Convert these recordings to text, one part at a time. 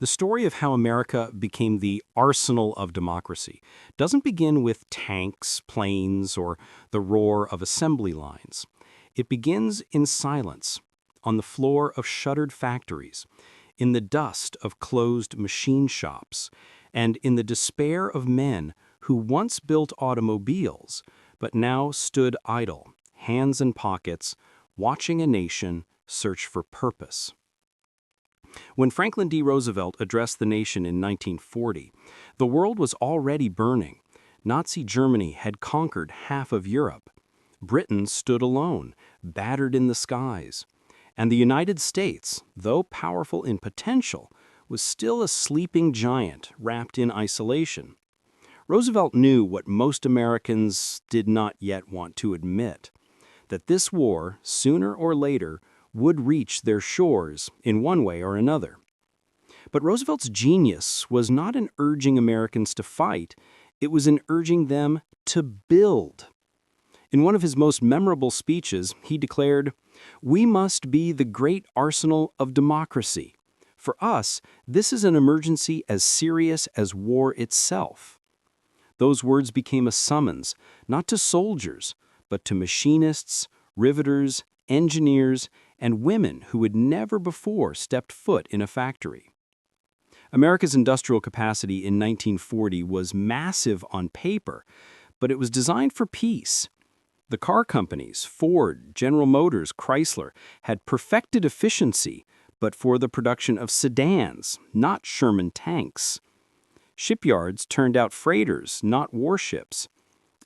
The story of how America became the arsenal of democracy doesn't begin with tanks, planes, or the roar of assembly lines. It begins in silence, on the floor of shuttered factories, in the dust of closed machine shops, and in the despair of men who once built automobiles, but now stood idle, hands in pockets, watching a nation search for purpose. When Franklin D. Roosevelt addressed the nation in 1940, the world was already burning. Nazi Germany had conquered half of Europe. Britain stood alone, battered in the skies. And the United States, though powerful in potential, was still a sleeping giant wrapped in isolation. Roosevelt knew what most Americans did not yet want to admit, that this war, sooner or later, would reach their shores in one way or another. But Roosevelt's genius was not in urging Americans to fight, it was in urging them to build. In one of his most memorable speeches, he declared, "We must be the great arsenal of democracy. For us, this is an emergency as serious as war itself." Those words became a summons, not to soldiers, but to machinists, riveters, engineers, and women who had never before stepped foot in a factory. America's industrial capacity in 1940 was massive on paper, but it was designed for peace. The car companies, Ford, General Motors, Chrysler, had perfected efficiency, but for the production of sedans, not Sherman tanks. Shipyards turned out freighters, not warships.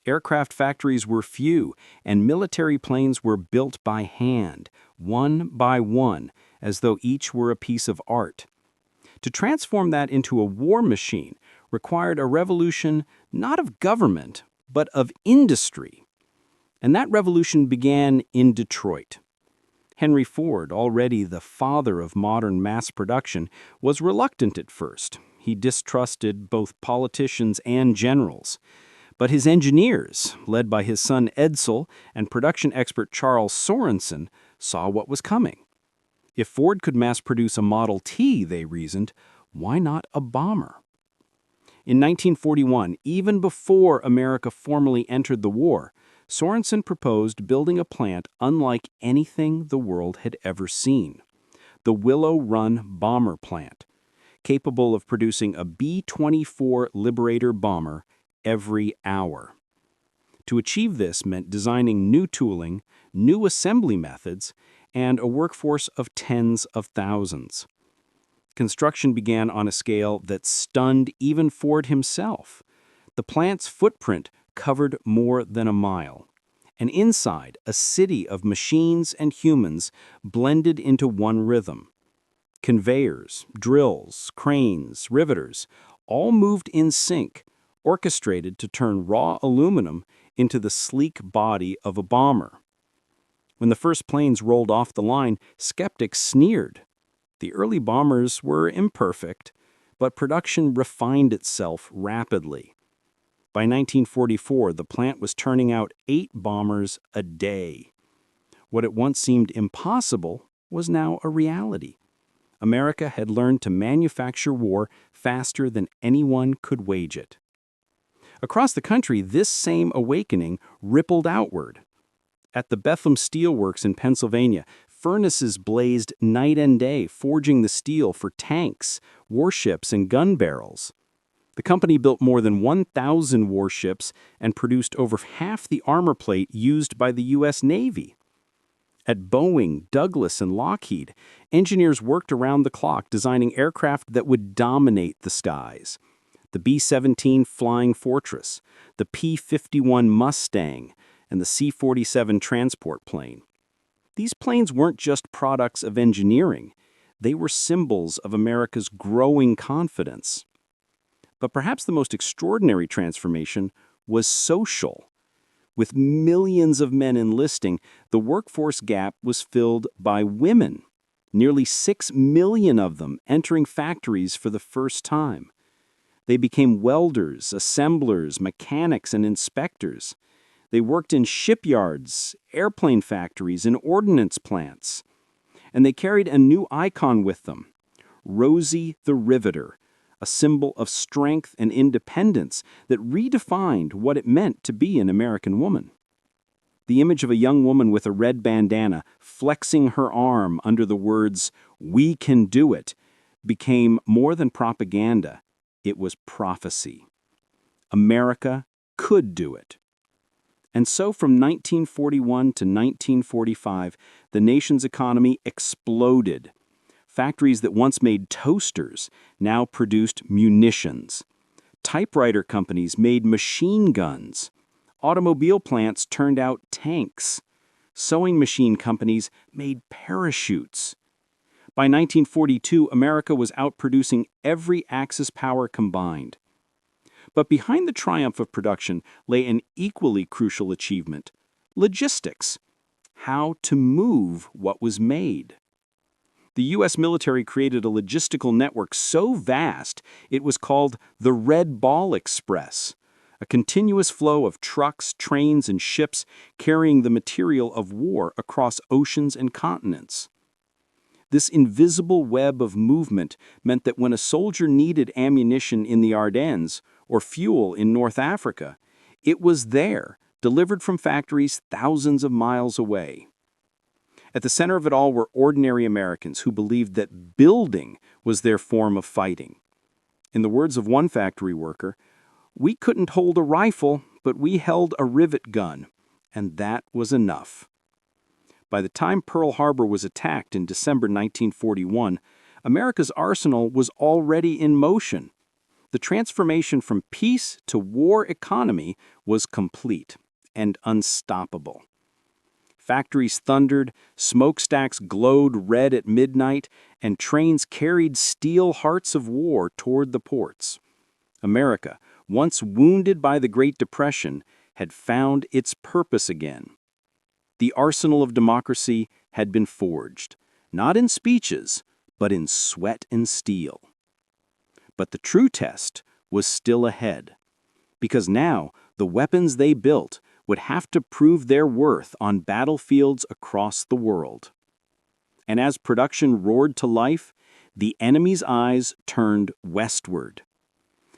Aircraft factories were few, and military planes were built by hand, one by one, as though each were a piece of art. To transform that into a war machine required a revolution not of government, but of industry. And that revolution began in Detroit. Henry Ford, already the father of modern mass production, was reluctant at first. He distrusted both politicians and generals. But his engineers, led by his son Edsel and production expert Charles Sorensen, saw what was coming. If Ford could mass-produce a Model T, they reasoned, why not a bomber? In 1941, even before America formally entered the war, Sorensen proposed building a plant unlike anything the world had ever seen. The Willow Run Bomber Plant, capable of producing a B-24 Liberator bomber every hour. To achieve this meant designing new tooling, new assembly methods, and a workforce of tens of thousands. Construction began on a scale that stunned even Ford himself. The plant's footprint covered more than a mile, and inside, a city of machines and humans blended into one rhythm. Conveyors, drills, cranes, riveters, all moved in sync, orchestrated to turn raw aluminum into the sleek body of a bomber. When the first planes rolled off the line, skeptics sneered. The early bombers were imperfect, but production refined itself rapidly. By 1944, the plant was turning out 8 bombers a day. What at once seemed impossible was now a reality. America had learned to manufacture war faster than anyone could wage it. Across the country, this same awakening rippled outward. At the Bethlehem Steel Works in Pennsylvania, furnaces blazed night and day, forging the steel for tanks, warships, and gun barrels. The company built more than 1,000 warships and produced over half the armor plate used by the U.S. Navy. At Boeing, Douglas, and Lockheed, engineers worked around the clock designing aircraft that would dominate the skies. The B-17 Flying Fortress, the P-51 Mustang, and the C-47 transport plane. These planes weren't just products of engineering. They were symbols of America's growing confidence. But perhaps the most extraordinary transformation was social. With millions of men enlisting, the workforce gap was filled by women, nearly 6 million of them entering factories for the first time. They became welders, assemblers, mechanics, and inspectors. They worked in shipyards, airplane factories, and ordnance plants. And they carried a new icon with them. Rosie the Riveter, a symbol of strength and independence that redefined what it meant to be an American woman. The image of a young woman with a red bandana flexing her arm under the words, "We can do it," became more than propaganda. It was prophecy. America could do it. And so from 1941 to 1945, the nation's economy exploded. Factories that once made toasters now produced munitions. Typewriter companies made machine guns. Automobile plants turned out tanks. Sewing machine companies made parachutes. By 1942, America was outproducing every Axis power combined. But behind the triumph of production lay an equally crucial achievement: logistics. How to move what was made. The U.S. military created a logistical network so vast it was called the Red Ball Express, a continuous flow of trucks, trains, and ships carrying the material of war across oceans and continents. This invisible web of movement meant that when a soldier needed ammunition in the Ardennes or fuel in North Africa, it was there, delivered from factories thousands of miles away. At the center of it all were ordinary Americans who believed that building was their form of fighting. In the words of one factory worker, "We couldn't hold a rifle, but we held a rivet gun, and that was enough." By the time Pearl Harbor was attacked in December 1941, America's arsenal was already in motion. The transformation from peace to war economy was complete and unstoppable. Factories thundered, smokestacks glowed red at midnight, and trains carried steel hearts of war toward the ports. America, once wounded by the Great Depression, had found its purpose again. The arsenal of democracy had been forged, not in speeches, but in sweat and steel. But the true test was still ahead, because now the weapons they built would have to prove their worth on battlefields across the world. And as production roared to life, the enemy's eyes turned westward.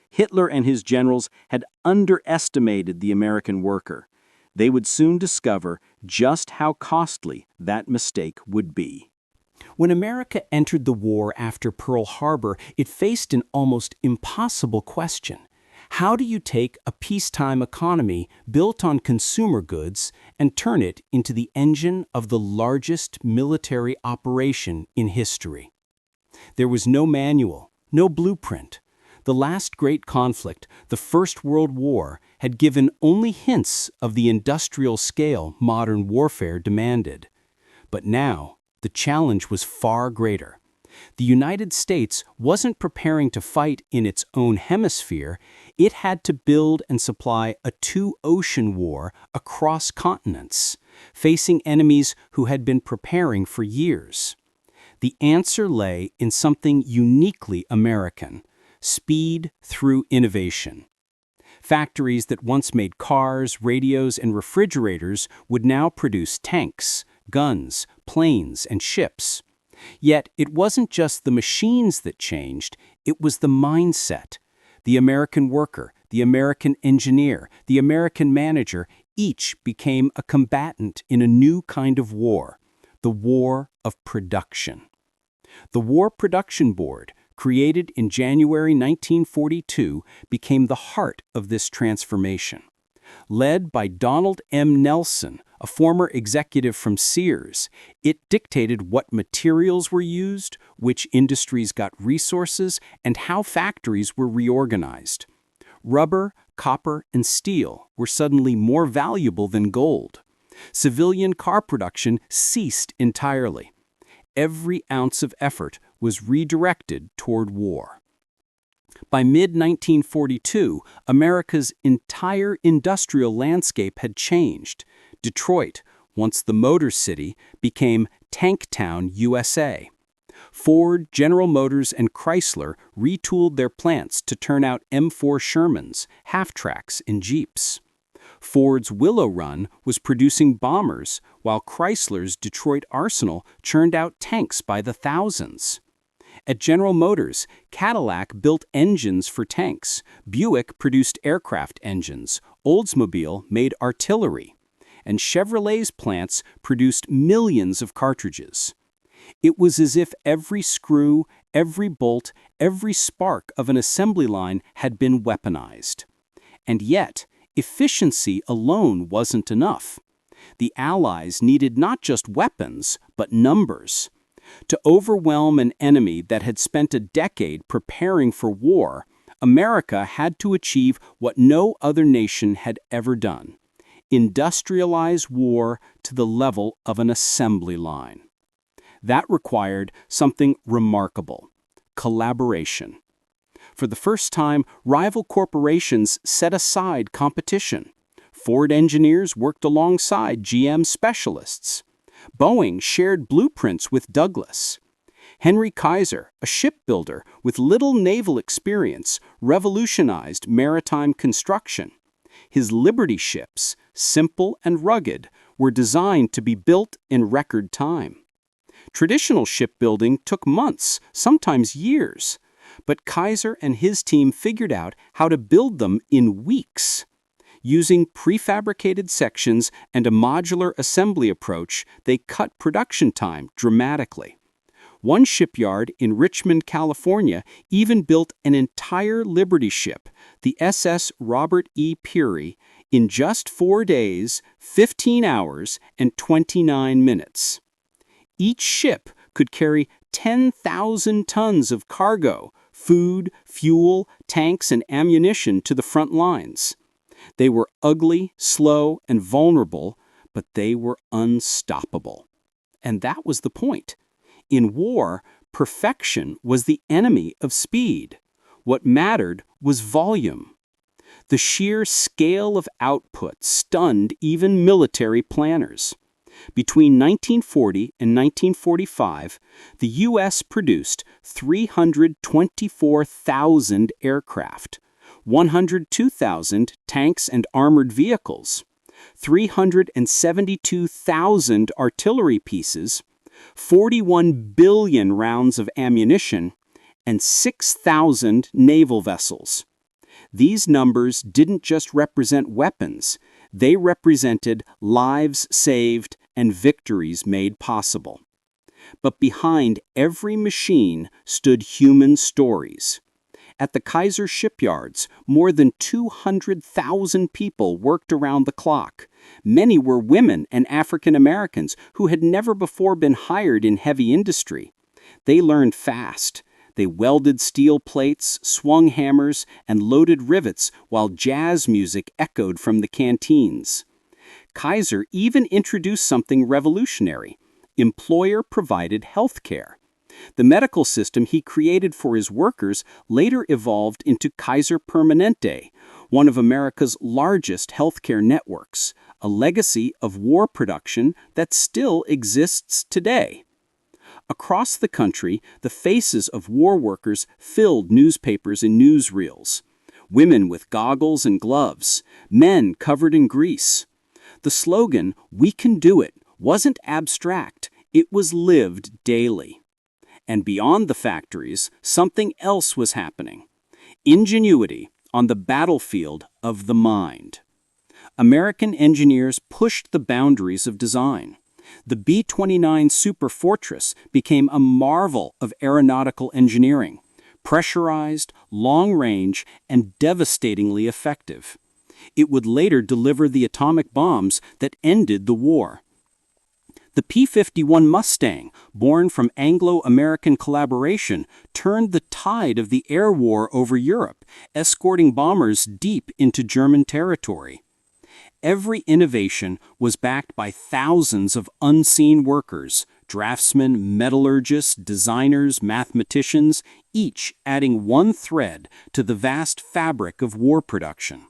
Hitler and his generals had underestimated the American worker. They would soon discover just how costly that mistake would be. When America entered the war after Pearl Harbor, it faced an almost impossible question. How do you take a peacetime economy built on consumer goods and turn it into the engine of the largest military operation in history? There was no manual, no blueprint. The last great conflict, the First World War, had given only hints of the industrial scale modern warfare demanded. But now, the challenge was far greater. The United States wasn't preparing to fight in its own hemisphere. It had to build and supply a two-ocean war across continents, facing enemies who had been preparing for years. The answer lay in something uniquely American: speed through innovation. Factories that once made cars, radios, and refrigerators would now produce tanks, guns, planes, and ships. Yet it wasn't just the machines that changed, it was the mindset. The American worker, the American engineer, the American manager, each became a combatant in a new kind of war, the war of production. The War Production Board, created in January 1942, became the heart of this transformation. Led by Donald M. Nelson, a former executive from Sears, it dictated what materials were used, which industries got resources, and how factories were reorganized. Rubber, copper, and steel were suddenly more valuable than gold. Civilian car production ceased entirely. Every ounce of effort was redirected toward war. By mid-1942, America's entire industrial landscape had changed. Detroit, once the Motor City, became Tanktown, USA. Ford, General Motors, and Chrysler retooled their plants to turn out M4 Shermans, half-tracks, and Jeeps. Ford's Willow Run was producing bombers, while Chrysler's Detroit Arsenal churned out tanks by the thousands. At General Motors, Cadillac built engines for tanks, Buick produced aircraft engines, Oldsmobile made artillery, and Chevrolet's plants produced millions of cartridges. It was as if every screw, every bolt, every spark of an assembly line had been weaponized. And yet, efficiency alone wasn't enough. The Allies needed not just weapons, but numbers. To overwhelm an enemy that had spent a decade preparing for war, America had to achieve what no other nation had ever done: industrialize war to the level of an assembly line. That required something remarkable: collaboration. For the first time, rival corporations set aside competition. Ford engineers worked alongside GM specialists. Boeing shared blueprints with Douglas. Henry Kaiser, a shipbuilder with little naval experience, revolutionized maritime construction. His Liberty ships, simple and rugged, were designed to be built in record time. Traditional shipbuilding took months, sometimes years, but Kaiser and his team figured out how to build them in weeks. Using prefabricated sections and a modular assembly approach, they cut production time dramatically. One shipyard in Richmond, California, even built an entire Liberty ship, the SS Robert E. Peary, in just 4 days, 15 hours, and 29 minutes. Each ship could carry 10,000 tons of cargo, food, fuel, tanks, and ammunition to the front lines. They were ugly, slow, and vulnerable, but they were unstoppable. And that was the point. In war, perfection was the enemy of speed. What mattered was volume. The sheer scale of output stunned even military planners. Between 1940 and 1945, the U.S. produced 324,000 aircraft, 102,000 tanks and armored vehicles, 372,000 artillery pieces, 41 billion rounds of ammunition, and 6,000 naval vessels. These numbers didn't just represent weapons, they represented lives saved and victories made possible. But behind every machine stood human stories. At the Kaiser shipyards, more than 200,000 people worked around the clock. Many were women and African Americans who had never before been hired in heavy industry. They learned fast. They welded steel plates, swung hammers, and loaded rivets while jazz music echoed from the canteens. Kaiser even introduced something revolutionary: employer-provided health care. The medical system he created for his workers later evolved into Kaiser Permanente, one of America's largest healthcare networks, a legacy of war production that still exists today. Across the country, the faces of war workers filled newspapers and newsreels. Women with goggles and gloves, men covered in grease. The slogan, "We can do it," wasn't abstract, it was lived daily. And beyond the factories, something else was happening: ingenuity on the battlefield of the mind. American engineers pushed the boundaries of design. The B-29 Superfortress became a marvel of aeronautical engineering, pressurized, long-range, and devastatingly effective. It would later deliver the atomic bombs that ended the war. The P-51 Mustang, born from Anglo-American collaboration, turned the tide of the air war over Europe, escorting bombers deep into German territory. Every innovation was backed by thousands of unseen workers, draftsmen, metallurgists, designers, mathematicians, each adding one thread to the vast fabric of war production.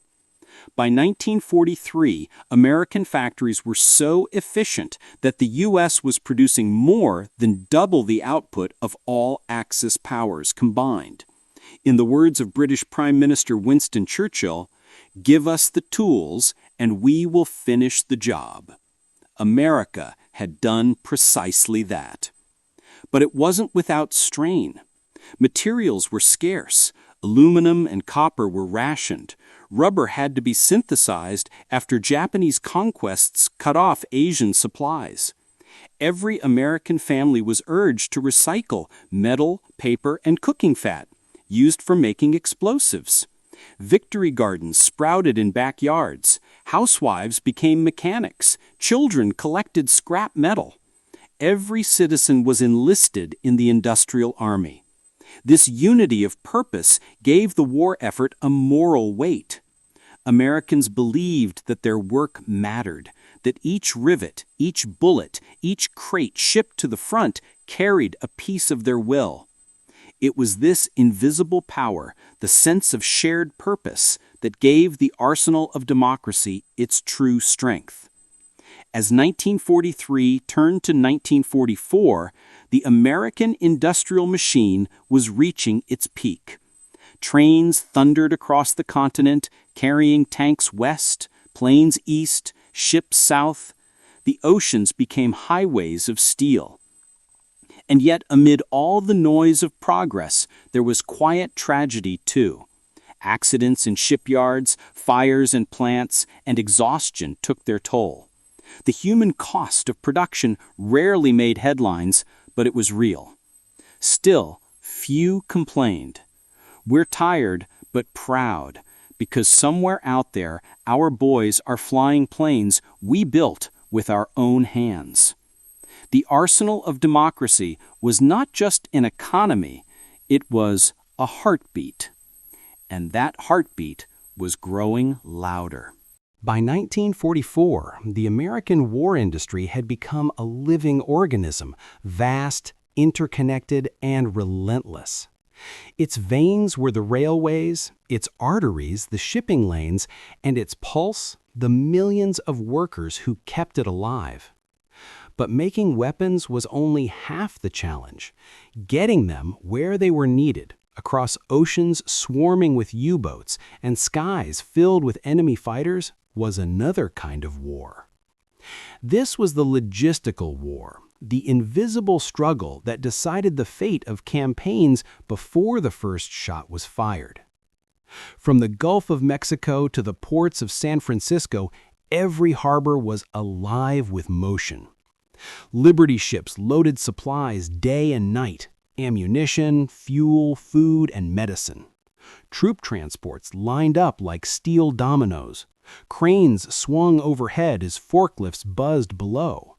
By 1943, American factories were so efficient that the U.S. was producing more than double the output of all Axis powers combined. In the words of British Prime Minister Winston Churchill, "Give us the tools and we will finish the job." America had done precisely that. But it wasn't without strain. Materials were scarce. Aluminum and copper were rationed. Rubber had to be synthesized after Japanese conquests cut off Asian supplies. Every American family was urged to recycle metal, paper, and cooking fat, used for making explosives. Victory gardens sprouted in backyards. Housewives became mechanics. Children collected scrap metal. Every citizen was enlisted in the industrial army. This unity of purpose gave the war effort a moral weight. Americans believed that their work mattered, that each rivet, each bullet, each crate shipped to the front carried a piece of their will. It was this invisible power, the sense of shared purpose, that gave the arsenal of democracy its true strength. As 1943 turned to 1944, the American industrial machine was reaching its peak. Trains thundered across the continent, carrying tanks west, planes east, ships south. The oceans became highways of steel. And yet, amid all the noise of progress, there was quiet tragedy too. Accidents in shipyards, fires in plants, and exhaustion took their toll. The human cost of production rarely made headlines, but it was real. Still, few complained. We're tired, but proud, because somewhere out there, our boys are flying planes we built with our own hands. The arsenal of democracy was not just an economy, it was a heartbeat. And that heartbeat was growing louder. By 1944, the American war industry had become a living organism, vast, interconnected, and relentless. Its veins were the railways, its arteries the shipping lanes, and its pulse the millions of workers who kept it alive. But making weapons was only half the challenge. Getting them where they were needed, across oceans swarming with U-boats and skies filled with enemy fighters, was another kind of war. This was the logistical war, the invisible struggle that decided the fate of campaigns before the first shot was fired. From the Gulf of Mexico to the ports of San Francisco, every harbor was alive with motion. Liberty ships loaded supplies day and night, ammunition, fuel, food, and medicine. Troop transports lined up like steel dominoes. Cranes swung overhead as forklifts buzzed below.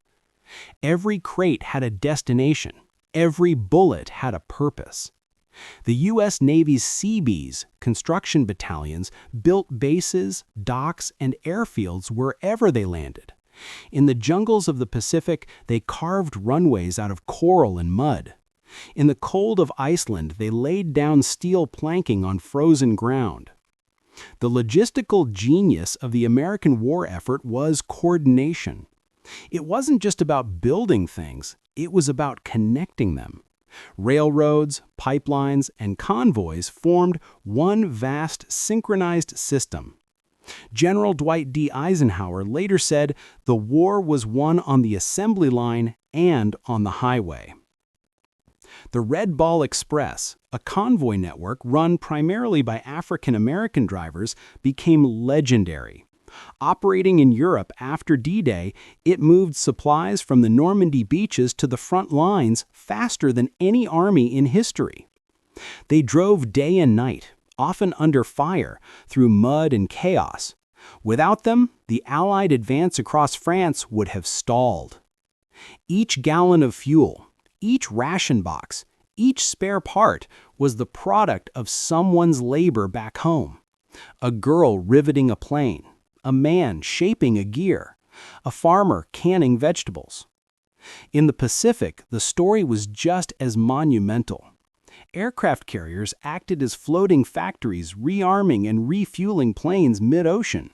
Every crate had a destination. Every bullet had a purpose. The U.S. Navy's Seabees, construction battalions, built bases, docks, and airfields wherever they landed. In the jungles of the Pacific, they carved runways out of coral and mud. In the cold of Iceland, they laid down steel planking on frozen ground. The logistical genius of the American war effort was coordination. It wasn't just about building things, it was about connecting them. Railroads, pipelines, and convoys formed one vast synchronized system. General Dwight D. Eisenhower later said the war was won on the assembly line and on the highway. The Red Ball Express, a convoy network run primarily by African American drivers, became legendary. Operating in Europe after D-Day, it moved supplies from the Normandy beaches to the front lines faster than any army in history. They drove day and night, often under fire, through mud and chaos. Without them, the Allied advance across France would have stalled. Each gallon of fuel, each ration box, each spare part was the product of someone's labor back home. A girl riveting a plane, a man shaping a gear, a farmer canning vegetables. In the Pacific, the story was just as monumental. Aircraft carriers acted as floating factories, rearming and refueling planes mid-ocean.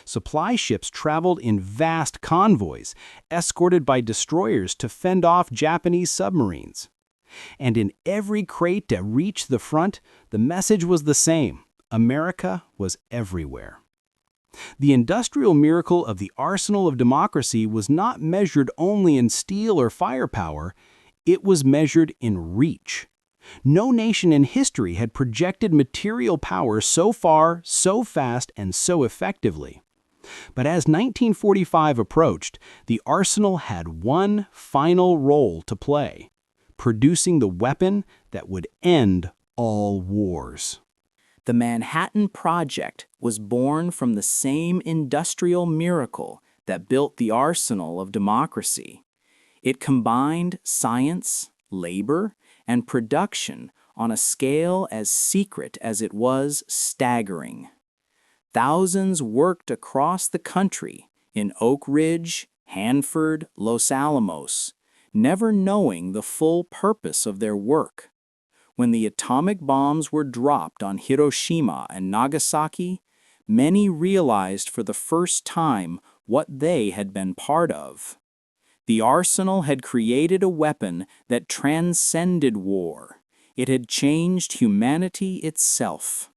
Supply ships traveled in vast convoys, escorted by destroyers to fend off Japanese submarines. And in every crate to reach the front, the message was the same: America was everywhere. The industrial miracle of the arsenal of democracy was not measured only in steel or firepower, it was measured in reach. No nation in history had projected material power so far, so fast, and so effectively. But as 1945 approached, the arsenal had one final role to play: producing the weapon that would end all wars. The Manhattan Project was born from the same industrial miracle that built the arsenal of democracy. It combined science, labor, and production on a scale as secret as it was staggering. Thousands worked across the country in Oak Ridge, Hanford, Los Alamos, never knowing the full purpose of their work. When the atomic bombs were dropped on Hiroshima and Nagasaki, many realized for the first time what they had been part of. The arsenal had created a weapon that transcended war. It had changed humanity itself.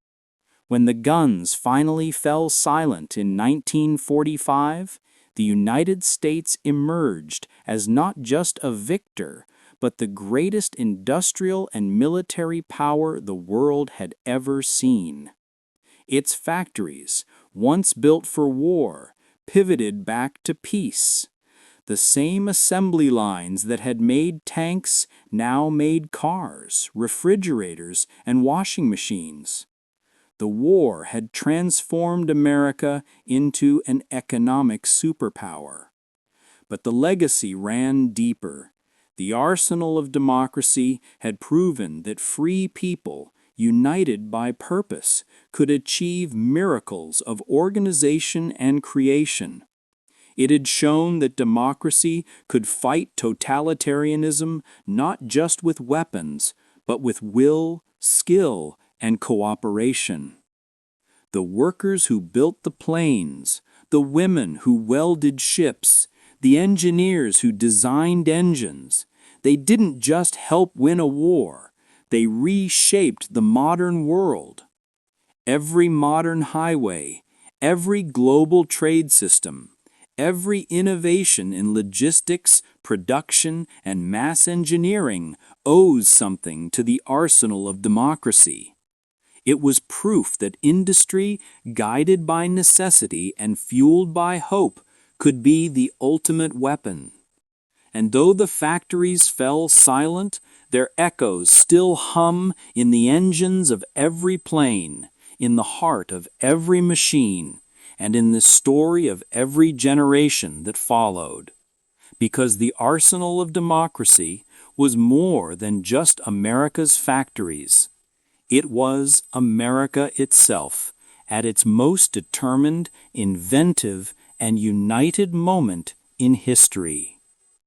When the guns finally fell silent in 1945, the United States emerged as not just a victor, but the greatest industrial and military power the world had ever seen. Its factories, once built for war, pivoted back to peace. The same assembly lines that had made tanks now made cars, refrigerators, and washing machines. The war had transformed America into an economic superpower. But the legacy ran deeper. The arsenal of democracy had proven that free people, united by purpose, could achieve miracles of organization and creation. It had shown that democracy could fight totalitarianism not just with weapons, but with will, skill, and cooperation. The workers who built the planes, the women who welded ships, the engineers who designed engines, they didn't just help win a war, they reshaped the modern world. Every modern highway, every global trade system, every innovation in logistics, production, and mass engineering owes something to the arsenal of democracy. It was proof that industry, guided by necessity and fueled by hope, could be the ultimate weapon. And though the factories fell silent, their echoes still hum in the engines of every plane, in the heart of every machine, and in the story of every generation that followed. Because the arsenal of democracy was more than just America's factories. It was America itself, at its most determined, inventive, and united moment in history.